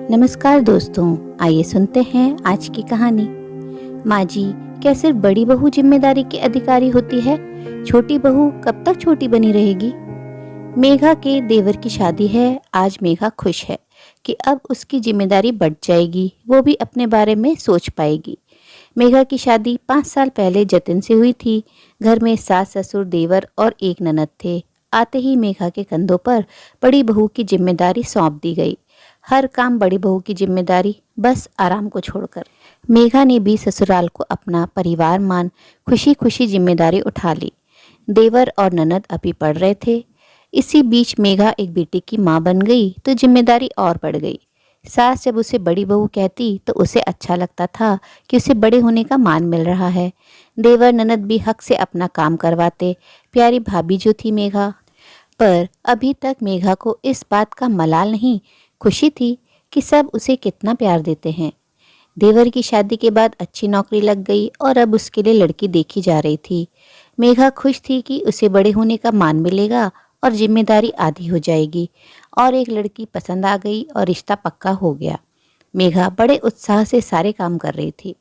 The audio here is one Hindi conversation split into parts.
नमस्कार दोस्तों, आइए सुनते हैं आज की कहानी। माँ जी, क्या सिर्फ बड़ी बहू जिम्मेदारी की अधिकारी होती है? छोटी बहू कब तक छोटी बनी रहेगी? मेघा के देवर की शादी है। आज मेघा खुश है कि अब उसकी जिम्मेदारी बढ़ जाएगी, वो भी अपने बारे में सोच पाएगी। मेघा की शादी 5 साल पहले जतिन से हुई थी। घर में सास ससुर देवर और एक ननद थे। आते ही मेघा के कंधों पर बड़ी बहू की जिम्मेदारी सौंप दी गई। हर काम बड़ी बहू की जिम्मेदारी, बस आराम को छोड़कर। मेघा ने भी ससुराल को अपना परिवार मान खुशी खुशी जिम्मेदारी उठा ली। देवर और ननद अभी पढ़ रहे थे। इसी बीच मेघा एक बेटी की माँ बन गई तो जिम्मेदारी और बढ़ गई। सास जब उसे बड़ी बहू कहती तो उसे अच्छा लगता था कि उसे बड़े होने का मान मिल रहा है। देवर ननद भी हक से अपना काम करवाते। प्यारी भाभी जो थी मेघा, पर अभी तक मेघा को इस बात का मलाल नहीं, खुशी थी कि सब उसे कितना प्यार देते हैं। देवर की शादी के बाद अच्छी नौकरी लग गई और अब उसके लिए लड़की देखी जा रही थी। मेघा खुश थी कि उसे बड़े होने का मान मिलेगा और जिम्मेदारी आधी हो जाएगी। और एक लड़की पसंद आ गई और रिश्ता पक्का हो गया। मेघा बड़े उत्साह से सारे काम कर रही थी।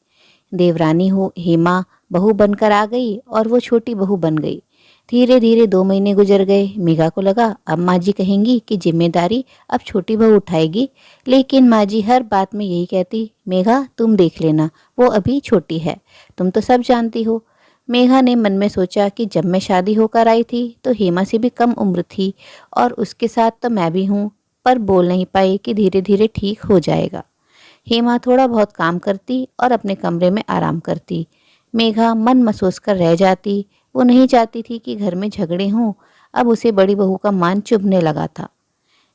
देवरानी हो हेमा बहू बनकर आ गई और वो छोटी बहू बन गई। धीरे धीरे 2 महीने गुजर गए। मेघा को लगा अब माँ जी कहेंगी कि जिम्मेदारी अब छोटी बहू उठाएगी, लेकिन माँ जी हर बात में यही कहती, मेघा तुम देख लेना, वो अभी छोटी है, तुम तो सब जानती हो। मेघा ने मन में सोचा कि जब मैं शादी होकर आई थी तो हेमा से भी कम उम्र थी और उसके साथ तो मैं भी हूँ, पर बोल नहीं पाई कि धीरे धीरे ठीक हो जाएगा। हेमा थोड़ा बहुत काम करती और अपने कमरे में आराम करती। मेघा मन महसूस कर रह जाती। वो नहीं चाहती थी कि घर में झगड़े हों। अब उसे बड़ी बहू का मान चुभने लगा था।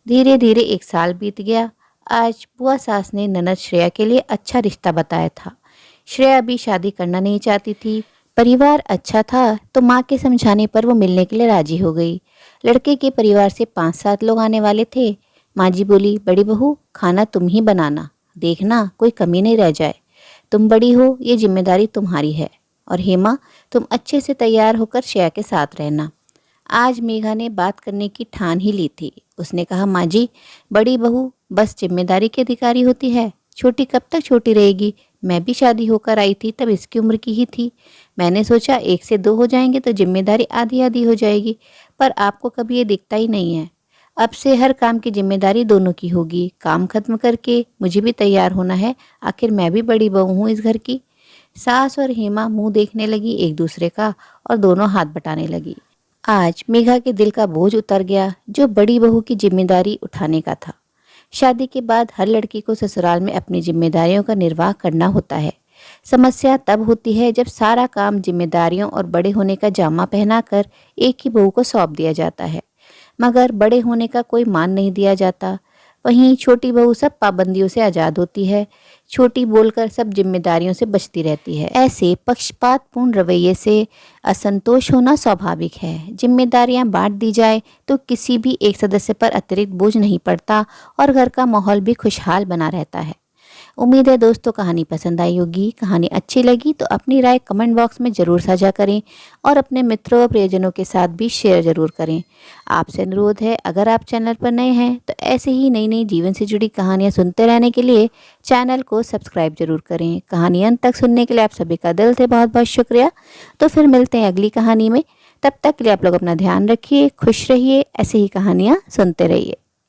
धीरे धीरे 1 साल बीत गया। आज बुआ सास ने ननद श्रेया के लिए अच्छा रिश्ता बताया था। श्रेया अभी शादी करना नहीं चाहती थी। परिवार अच्छा था तो माँ के समझाने पर वो मिलने के लिए राजी हो गई। लड़के के परिवार से 5-7 लोग आने वाले थे। माँ जी बोली, बड़ी बहू खाना तुम ही बनाना, देखना कोई कमी नहीं रह जाए, तुम बड़ी हो, ये जिम्मेदारी तुम्हारी है। और हेमा, तुम अच्छे से तैयार होकर श्रेया के साथ रहना। आज मेघा ने बात करने की ठान ही ली थी। उसने कहा, माँ जी, बड़ी बहू बस जिम्मेदारी की अधिकारी होती है, छोटी कब तक छोटी रहेगी? मैं भी शादी होकर आई थी तब इसकी उम्र की ही थी। मैंने सोचा 1 से 2 हो जाएंगे तो जिम्मेदारी आधी आधी हो जाएगी, पर आपको कभी ये दिखता ही नहीं है। अब से हर काम की जिम्मेदारी दोनों की होगी। काम खत्म करके मुझे भी तैयार होना है, आखिर मैं भी बड़ी बहू हूँ इस घर की। सास और हेमा मुंह देखने लगी एक दूसरे का और दोनों हाथ बटाने लगी। आज मेघा के दिल का बोझ उतर गया जो बड़ी बहू की जिम्मेदारी उठाने का था। शादी के बाद हर लड़की को ससुराल में अपनी जिम्मेदारियों का निर्वाह करना होता है। समस्या तब होती है जब सारा काम जिम्मेदारियों और बड़े होने का जामा पहनाकर एक ही बहू को सौंप दिया जाता है, मगर बड़े होने का कोई मान नहीं दिया जाता। वहीं छोटी बहू सब पाबंदियों से आज़ाद होती है, छोटी बोलकर सब जिम्मेदारियों से बचती रहती है। ऐसे पक्षपातपूर्ण रवैये से असंतोष होना स्वाभाविक है। जिम्मेदारियां बांट दी जाए तो किसी भी एक सदस्य पर अतिरिक्त बोझ नहीं पड़ता और घर का माहौल भी खुशहाल बना रहता है। उम्मीद है दोस्तों कहानी पसंद आई होगी। कहानी अच्छी लगी तो अपनी राय कमेंट बॉक्स में ज़रूर साझा करें और अपने मित्रों और प्रियजनों के साथ भी शेयर ज़रूर करें। आपसे अनुरोध है, अगर आप चैनल पर नए हैं तो ऐसे ही नई नई जीवन से जुड़ी कहानियाँ सुनते रहने के लिए चैनल को सब्सक्राइब जरूर करें। कहानी अंत तक सुनने के लिए आप सभी का दिल से बहुत बहुत शुक्रिया। तो फिर मिलते हैं अगली कहानी में। तब तक के लिए आप लोग अपना ध्यान रखिए, खुश रहिए, ऐसे ही कहानियाँ सुनते रहिए।